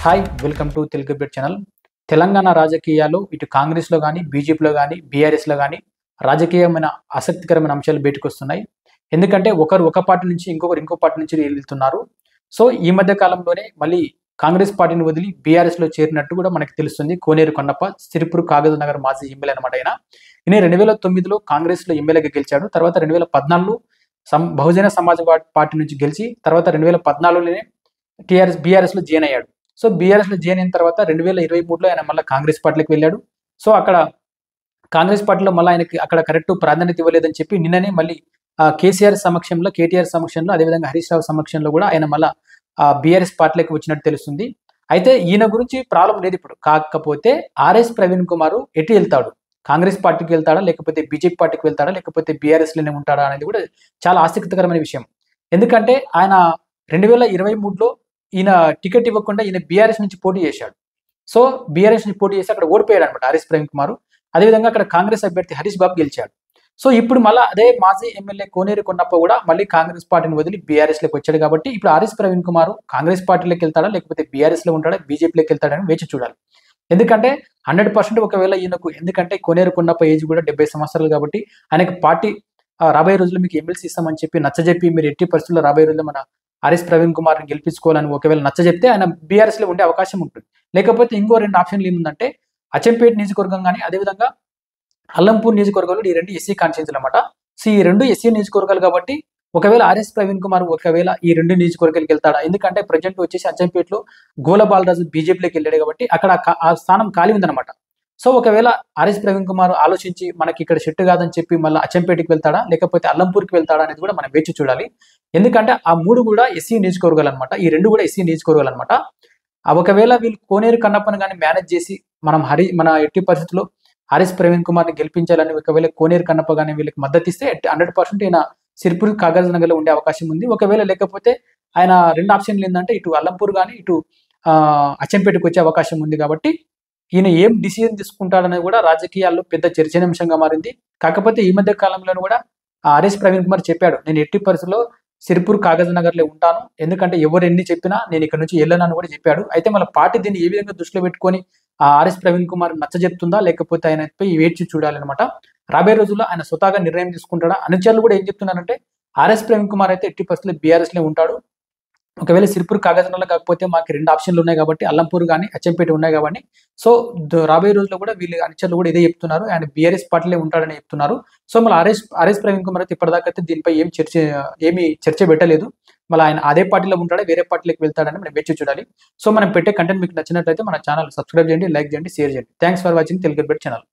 Hi welcome to Telugu bit channel. Telangana రాజకీయాలు ఇటు కాంగ్రెస్లో కానీ బీజేపీలో కానీ బీఆర్ఎస్లో కానీ రాజకీయమైన ఆసక్తికరమైన అంశాలు బయటకు వస్తున్నాయి. ఎందుకంటే ఒకరు ఒక పార్టీ నుంచి ఇంకొకరు ఇంకో పార్టీ నుంచి వెళ్తున్నారు. సో ఈ మధ్య కాలంలోనే మళ్ళీ కాంగ్రెస్ పార్టీని వదిలి బీఆర్ఎస్లో చేరినట్టు కూడా మనకి తెలుస్తుంది. కోనేరు కొండప్ప సిరిపురు కాగజ్ నగర్ మాజీ ఎమ్మెల్యే అనమాట. ఈయన 2009లో కాంగ్రెస్లో ఎమ్మెల్యేగా గెలిచాడు. తర్వాత 2014లో బహుజన సమాజ్ పార్టీ నుంచి గెలిచి తర్వాత 2014లోనే బీఆర్ఎస్లో జాయిన్ అయ్యాడు. సో బీఆర్ఎస్లో జాయిన్ అయిన తర్వాత 2023లో ఆయన మళ్ళీ కాంగ్రెస్ పార్టీలోకి వెళ్ళాడు. సో అక్కడ కాంగ్రెస్ పార్టీలో మళ్ళీ ఆయనకి అక్కడ కరెక్ట్ ప్రాధాన్యత ఇవ్వలేదని చెప్పి నిన్ననే మళ్ళీ కేటీఆర్ సమక్షంలో అదేవిధంగా హరీష్ రావు సమక్షంలో కూడా ఆయన మళ్ళీ బీఆర్ఎస్ పార్టీలోకి వచ్చినట్టు తెలుస్తుంది. అయితే ఈయన గురించి ప్రాబ్లం లేదు ఇప్పుడు. కాకపోతే ఆర్ఎస్ ప్రవీణ్ కుమార్ ఎటు వెళ్తాడు, కాంగ్రెస్ పార్టీకి వెళ్తాడా లేకపోతే బీజేపీ పార్టీకి వెళ్తాడా లేకపోతే బీఆర్ఎస్లోనే ఉంటాడా అనేది కూడా చాలా ఆసక్తికరమైన విషయం. ఎందుకంటే ఆయన 2023లో ఈయన టికెట్ ఇవ్వకుండా ఈయన బీఆర్ఎస్ నుంచి పోటీ చేశాడు. సో బీఆర్ఎస్ నుంచి పోటీ చేసి అక్కడ ఓడిపోయాడు అనమాట ఆర్ఎస్ ప్రవీణ్ కుమార్. అదేవిధంగా అక్కడ కాంగ్రెస్ అభ్యర్థి హరీష్ బాబు గెలిచాడు. సో ఇప్పుడు మళ్ళీ అదే మాజీ ఎమ్మెల్యే కోనేరు కొండప్ప కూడా మళ్ళీ కాంగ్రెస్ పార్టీని వదిలి బీఆర్ఎస్లోకి వచ్చాడు. కాబట్టి ఇప్పుడు ఆర్ఎస్ ప్రవీణ్ కుమార్ కాంగ్రెస్ పార్టీలోకి వెళ్తాడా లేకపోతే బీఆర్ఎస్లో ఉంటాడా బీజేపీలోకి వెళ్తాడని వేచి చూడాలి. ఎందుకంటే 100% ఒకవేళ ఈయనకు, ఎందుకంటే కోనేరు కొండప్ప ఏజ్ కూడా 70 సంవత్సరాలు కాబట్టి ఆయనకు పార్టీ రాబోయే రోజుల్లో మీకు ఎమ్మెల్సీ ఇస్తామని చెప్పి నచ్చజెప్పి మీరు ఎట్టి పరిస్థితుల్లో రాబోయే రోజుల్లో మన ఆర్ఎస్ ప్రవీణ్ కుమార్ని గెలిపించుకోవాలని ఒకవేళ నచ్చజెప్తే ఆయన బీఆర్ఎస్లో ఉండే అవకాశం ఉంటుంది. లేకపోతే ఇంకో 2 ఆప్షన్లు ఏముందంటే అచ్చంపేట నియోజకవర్గం కానీ అదేవిధంగా అల్లంపూర్ నియోజకవర్గాలు ఈ 2 ఎస్సీ కాన్స్టిట్యూన్సీలు అనమాట. సో ఈ 2 ఎస్సీ నియోజకవర్గాలు కాబట్టి ఒకవేళ ఆర్ఎస్ ప్రవీణ్ కుమార్ ఒకవేళ ఈ 2 నియోజకవర్గాలకు వెళ్తాడా, ఎందుకంటే ప్రజెంట్ వచ్చేసి అచ్చంపేటలో గోల బాలరాజు బీజేపీలోకి వెళ్ళాడు కాబట్టి అక్కడ ఆ స్థానం ఖాళీ ఉందన్నమాట. సో ఒకవేళ ఆర్ఎస్ ప్రవీణ్ కుమార్ ఆలోచించి మనకి ఇక్కడ సెట్ కాదని చెప్పి మళ్ళీ అచ్చంపేటకి వెళ్తాడా లేకపోతే అల్లంపూర్కి వెళ్తాడా అనేది కూడా మనం వేచి చూడాలి. ఎందుకంటే ఆ 3 కూడా ఎస్సీ నియోజకవర్గాలు అనమాట. ఈ 2 కూడా ఎస్సీ నియోజకవర్గాలు అనమాట. ఒకవేళ వీళ్ళు కోనేరు కన్నప్పని కానీ మేనేజ్ చేసి మన ఎట్టి పరిస్థితుల్లో ఆర్ఎస్ ప్రవీణ్ కుమార్ని గెలిపించాలని ఒకవేళ కోనేరు కన్నప్ప కానీ వీళ్ళకి మద్దతు ఇస్తే 100% ఈయన సిరిపుర్ కాగజ్ నగర్లో ఉండే అవకాశం ఉంది. ఒకవేళ లేకపోతే ఆయన 2 ఆప్షన్లు ఏంటంటే ఇటు అల్లంపూర్ కానీ ఇటు అచ్చంపేటకు వచ్చే అవకాశం ఉంది. కాబట్టి ఈయన ఏం డిసిజన్ తీసుకుంటాడనేది కూడా రాజకీయాల్లో పెద్ద చర్చనీయాంశంగా మారింది. కాకపోతే ఈ మధ్య కాలంలో కూడా ఆర్ఎస్ ప్రవీణ్ కుమార్ చెప్పాడు, నేను ఎట్టి పరిస్థితుల్లో సిరిపూర్ కాగజ్ నగర్లో ఉంటాను, ఎందుకంటే ఎవరు ఎన్ని చెప్పినా నేను ఇక్కడ నుంచి వెళ్ళనని కూడా చెప్పాడు. అయితే మళ్ళీ పార్టీ దీన్ని ఏ విధంగా దృష్టిలో పెట్టుకొని ఆర్ఎస్ ప్రవీణ్ కుమార్ నచ్చజెప్తుందా లేకపోతే ఆయనపై వేచి చూడాలన్నమాట. రాబోయే రోజుల్లో ఆయన స్వతహాగా నిర్ణయం తీసుకుంటాడా. అనుచరులు కూడా ఏం చెప్తున్నారంటే ఆర్ఎస్ ప్రవీణ్ కుమార్ అయితే ఎట్టి పరిస్థితుల్లో బీఆర్ఎస్లో ఉంటాడు. ఒకవేళ సిరిపూర్ కాగజ్ నగర్లో కాకపోతే మాకు 2 ఆప్షన్లు ఉన్నాయి కాబట్టి అల్లంపూర్ కానీ అచ్చంపేట ఉన్నాయి కాబట్టి సో రాబోయే రోజుల్లో కూడా వీళ్ళు అనుచరులు కూడా ఇదే చెప్తున్నారు, ఆయన బీఆర్ఎస్ పార్టీలో ఉంటాడని చెప్తున్నారు. సో మళ్ళీ ఆర్ఎస్ ప్రవీణ్ కుమార్ అయితే ఇప్పటిదాకా అయితే దీనిపై ఏమి చర్చ పెట్టలేదు. మళ్ళీ ఆయన అదే పార్టీలో ఉంటాడా వేరే పార్టీలోకి వెళ్తాడని మనం వేచి చూడాలి. సో మనం పెట్టే కంటెంట్ మీకు నచ్చినట్లయితే మన ఛానల్ సబ్స్క్రైబ్ చేయండి, లైక్ చేయండి, షేర్ చేయండి. Thanks for watching Telugu bit channel.